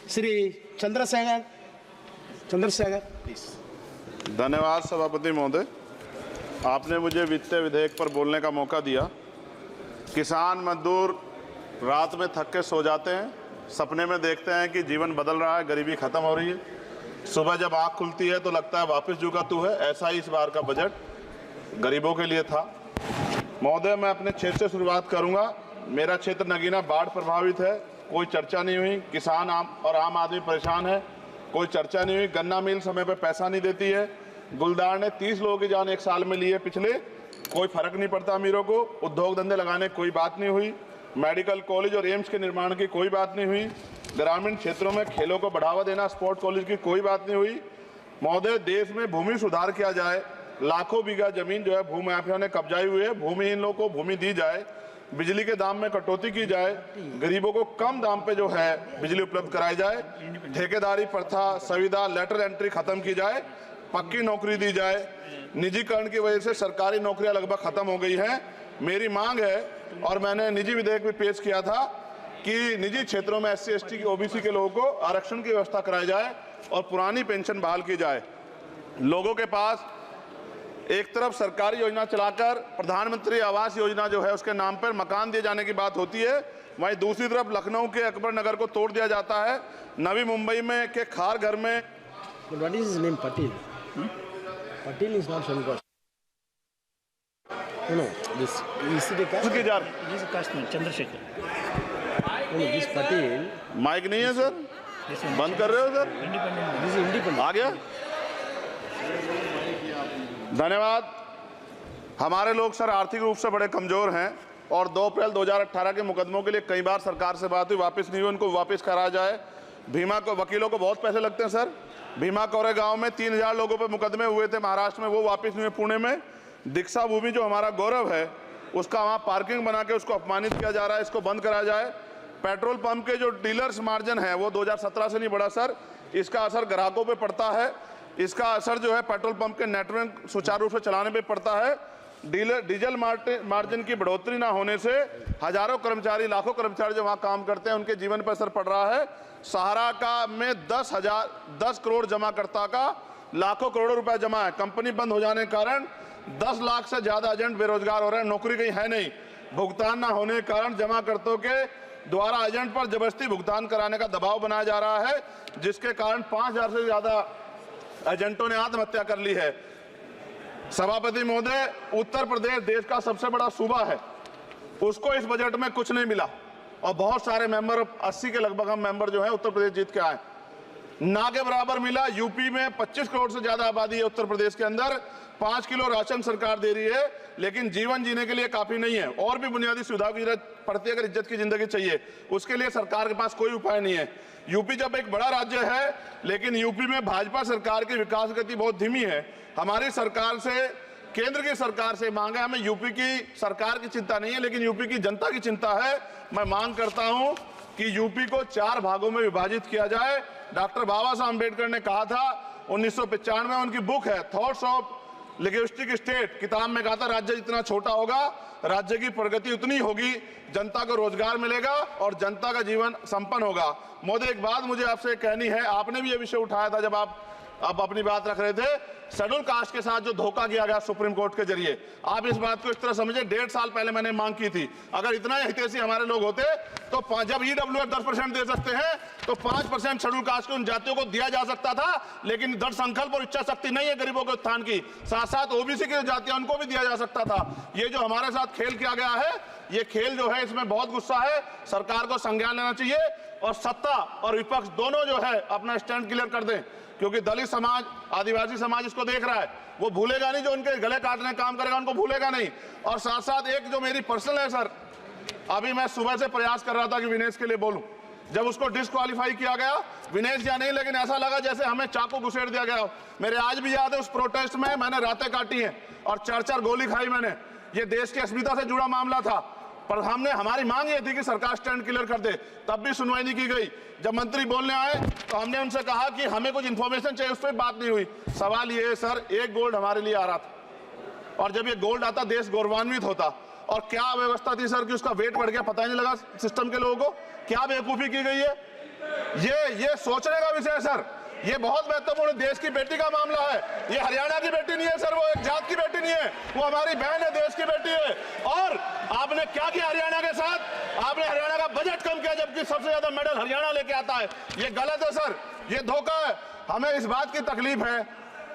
Shri Chandrashekhar please. धन्यवाद सभापति महोदय, आपने मुझे वित्तीय विधेयक पर बोलने का मौका दिया। किसान मजदूर रात में थक के सो जाते हैं, सपने में देखते हैं कि जीवन बदल रहा है, गरीबी खत्म हो रही है। सुबह जब आँख खुलती है तो लगता है वापस जू का तू है। ऐसा ही इस बार का बजट गरीबों के लिए था। महोदय, मैं अपने क्षेत्र से शुरुआत करूंगा। मेरा क्षेत्र नगीना बाढ़ प्रभावित है, कोई चर्चा नहीं हुई। किसान आम आदमी परेशान है, कोई चर्चा नहीं हुई। गन्ना मिल समय पर पैसा नहीं देती है। गुलदार ने 30 लोगों की जान एक साल में ली है पिछले, कोई फर्क नहीं पड़ता अमीरों को। उद्योग धंधे लगाने कोई बात नहीं हुई। मेडिकल कॉलेज और एम्स के निर्माण की कोई बात नहीं हुई। ग्रामीण क्षेत्रों में खेलों को बढ़ावा देना, स्पोर्ट कॉलेज की कोई बात नहीं हुई। महोदय, देश में भूमि सुधार किया जाए। लाखों बीघा जमीन जो है भूमाफिया ने कब्जाई हुई है, भूमिहीन लोगों को भूमि दी जाए। बिजली के दाम में कटौती की जाए, गरीबों को कम दाम पे जो है बिजली उपलब्ध कराई जाए। ठेकेदारी प्रथा, संविदा, लेटर एंट्री खत्म की जाए, पक्की नौकरी दी जाए। निजीकरण की वजह से सरकारी नौकरियां लगभग खत्म हो गई हैं। मेरी मांग है, और मैंने निजी विधेयक भी पेश किया था, कि निजी क्षेत्रों में SC ST की OBC के लोगों को आरक्षण की व्यवस्था कराई जाए और पुरानी पेंशन बहाल की जाए। लोगों के पास एक तरफ सरकारी योजना चलाकर प्रधानमंत्री आवास योजना जो है उसके नाम पर मकान दिए जाने की बात होती है, वहीं दूसरी तरफ लखनऊ के अकबर नगर को तोड़ दिया जाता है। नवी मुंबई में के खार घर में What is his name? Patil. Patil is not Shankar. No, this is the caste. की जा This is caste man, Chandrasekhar. No, this Patil. Mic नहीं है सर, This one, बंद कर रहे हो sir? independent. This is independent. आ गया। धन्यवाद। हमारे लोग सर आर्थिक रूप से बड़े कमजोर हैं और 2 अप्रैल 2018 के मुकदमों के लिए कई बार सरकार से बात हुई, वापस नहीं हुई। उनको वापस करा जाए। भीमा को वकीलों को बहुत पैसे लगते हैं सर। भीमा कोरे गांव में 3000 लोगों पे मुकदमे हुए थे महाराष्ट्र में, वो वापस नहीं हुए। पुणे में दीक्षा भूमि जो हमारा गौरव है, उसका वहाँ पार्किंग बना के उसको अपमानित किया जा रहा है, इसको बंद कराया जाए। पेट्रोल पंप के जो डीलर्स मार्जिन है वो 2017 से नहीं बढ़ा सर, इसका असर ग्राहकों पे पड़ता है। इसका असर जो है पेट्रोल पंप के नेटवर्क सुचारू रूप से चलाने पे पड़ता है। डीजल मार्जिन की बढ़ोतरी ना होने से हजारों कर्मचारी, लाखों कर्मचारी जो वहाँ काम करते हैं उनके जीवन पर असर पड़ रहा है। सहारा का में 10 करोड़ जमाकर्ता का लाखों करोड़ों रुपए जमा है। कंपनी बंद हो जाने के कारण 10 लाख से ज्यादा एजेंट बेरोजगार हो रहे हैं, नौकरी कहीं है नहीं। भुगतान ना होने के कारण जमाकर्ताओं के द्वारा एजेंट पर जबरदस्ती भुगतान कराने का दबाव बनाया जा रहा है, जिसके कारण 5000 से ज्यादा एजेंटों ने आत्महत्या कर ली है। सभापति महोदय, उत्तर प्रदेश देश का सबसे बड़ा सूबा है, उसको इस बजट में कुछ नहीं मिला और बहुत सारे मेंबर, 80 के लगभग हम मेंबर जो है उत्तर प्रदेश जीत के आए, ना के बराबर मिला। यूपी में 25 करोड़ से ज्यादा आबादी है उत्तर प्रदेश के अंदर, 5 किलो राशन सरकार दे रही है, लेकिन जीवन जीने के लिए काफी नहीं है। और भी बुनियादी सुविधाओं की जरूरत पड़ती है। अगर इज्जत की जिंदगी चाहिए, उसके लिए सरकार के पास कोई उपाय नहीं है। यूपी जब एक बड़ा राज्य है, लेकिन यूपी में भाजपा सरकार की विकास गति बहुत धीमी है। हमारी सरकार से, केंद्र की सरकार से मांग है, हमें यूपी की सरकार की चिंता नहीं है, लेकिन यूपी की जनता की चिंता है। मैं मांग करता हूं कि यूपी को 4 भागों में विभाजित किया जाए। डॉक्टर बाबा साहब अम्बेडकर ने कहा था 1995 में, उनकी बुक है थॉट्स ऑफ लिंग्विस्टिक स्टेट, किताब में कहा था राज्य जितना छोटा होगा राज्य की प्रगति उतनी होगी, जनता को रोजगार मिलेगा और जनता का जीवन संपन्न होगा। मोदी, एक बात मुझे आपसे कहनी है, आपने भी ये विषय उठाया था जब आप अपनी बात रख रहे थे, शेड्यूल कास्ट के साथ जो धोखा किया गया सुप्रीम कोर्ट के जरिए, आप इस बात को इस तरह समझे। 1.5 साल पहले मैंने मांग की थी, अगर इतना हितैषी हमारे लोग होते तो जब EWF 10% दे सकते हैं तो 5% शेड्यूल कास्ट के उन जातियों को दिया जा सकता था, लेकिन दृढ़ संकल्प और इच्छा शक्ति नहीं है गरीबों के उत्थान की। साथ साथ OBC की जातियां, उनको भी दिया जा सकता था। ये जो हमारे साथ खेल किया गया है, ये खेल जो है इसमें बहुत गुस्सा है, सरकार को संज्ञान लेना चाहिए और सत्ता और विपक्ष दोनों जो है अपना स्टैंड क्लियर कर दें, क्योंकि दलित समाज, आदिवासी समाज इसको देख रहा है, वो भूलेगा नहीं। जो उनके गले काटने का काम करेगा उनको भूलेगा नहीं। और साथ साथ एक जो मेरी पर्सनल है सर, अभी मैं सुबह से प्रयास कर रहा था कि विनेश के लिए बोलूं, जब उसको डिस्क्वालीफाई किया गया, विनेश या नहीं, लेकिन ऐसा लगा जैसे हमें चाकू घुसेड़ दिया गया। मेरे आज भी याद है उस प्रोटेस्ट में मैंने रातें काटी हैं और 4-4 गोली खाई मैंने। ये देश की अस्मिता से जुड़ा मामला था, पर हमारी मांग ये थी कि सरकार स्टैंड क्लियर कर दे, तब भी सुनवाई नहीं की गई। जब मंत्री बोलने आए तो हमने उनसे कहा कि हमें कुछ इंफॉर्मेशन चाहिए, उस पर बात नहीं हुई। सवाल ये है सर, 1 गोल्ड हमारे लिए आ रहा था, और जब ये गोल्ड आता देश गौरवान्वित होता। और क्या व्यवस्था थी सर कि उसका वेट बढ़ गया, पता ही नहीं लगा सिस्टम के लोगों को। क्या बेवकूफी की गई है। ये सोचने का विषय है सर। ये बहुत महत्वपूर्ण देश की बेटी का मामला है। ये हरियाणा की बेटी नहीं है सर, वो एक जात की बेटी नहीं है, वो हमारी बहन है, देश की बेटी है। और आपने क्या किया हरियाणा के साथ? आपने हरियाणा का बजट कम किया, जबकि सबसे ज्यादा मेडल हरियाणा लेके आता है। ये गलत है सर, ये धोखा है। हमें इस बात की तकलीफ है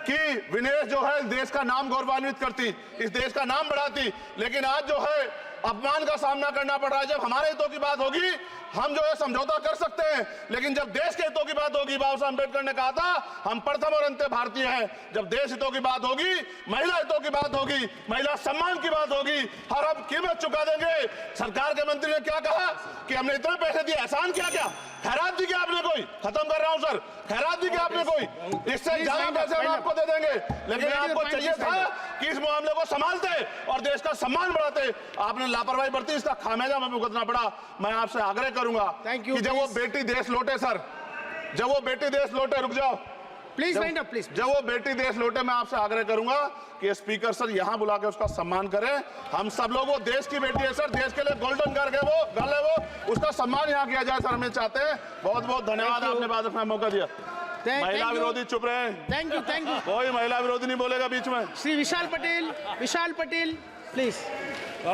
कि विनेश जो है देश का नाम गौरवान्वित करती, इस देश का नाम बढ़ाती, लेकिन आज जो है अपमान का सामना करना पड़ रहा है। जब हमारे हितों की बात होगी हम जो है समझौता कर सकते हैं, लेकिन जब देश के हितों की बात होगी, बाबा साहब अम्बेडकर ने कहा था हम प्रथम और अंत्य भारतीय हैं। जब देश हितों की बात होगी, महिला हितों की बात होगी, महिला सम्मान की बात होगी, हर हम कीमत चुका देंगे। सरकार के मंत्री ने क्या कहा कि हमने इतने पैसे दिए, एहसान किया क्या? खैरात दी क्या आपने कोई? खत्म कर रहा हूं सर, खैरात दी क्या आपने कोई? इससे ज्यादा पैसे हम आपको दे देंगे, लेकिन आपको चाहिए था कि इस मामले को संभालते और देश का सम्मान बढ़ाते। आपने लापरवाही बरती, इसका खामियाजा हमें भुगतना पड़ा। मैं आपसे आग्रह करूंगा कि जब वो बेटी देश लौटे सर, जब वो बेटी देश लौटे, रुक जाओ प्लीज वाइंड अप प्लीज। जब वो बेटी देश लौटे, मैं आपसे आग्रह करूंगा कि स्पीकर सर यहां बुला के उसका सम्मान करें। हम सब लोग, वो देश की बेटी है सर, देश के लिए गोल्डन गर्ल है वो, गर्ल है वो, उसका सम्मान यहां किया जाए सर, हमें चाहते हैं। बहुत बहुत धन्यवाद, आपने बात रखने का मौका दिया। महिला विरोधी चुप रहे। Thank you. कोई महिला विरोधी नहीं बोलेगा बीच में। श्री विशाल पटेल प्लीज।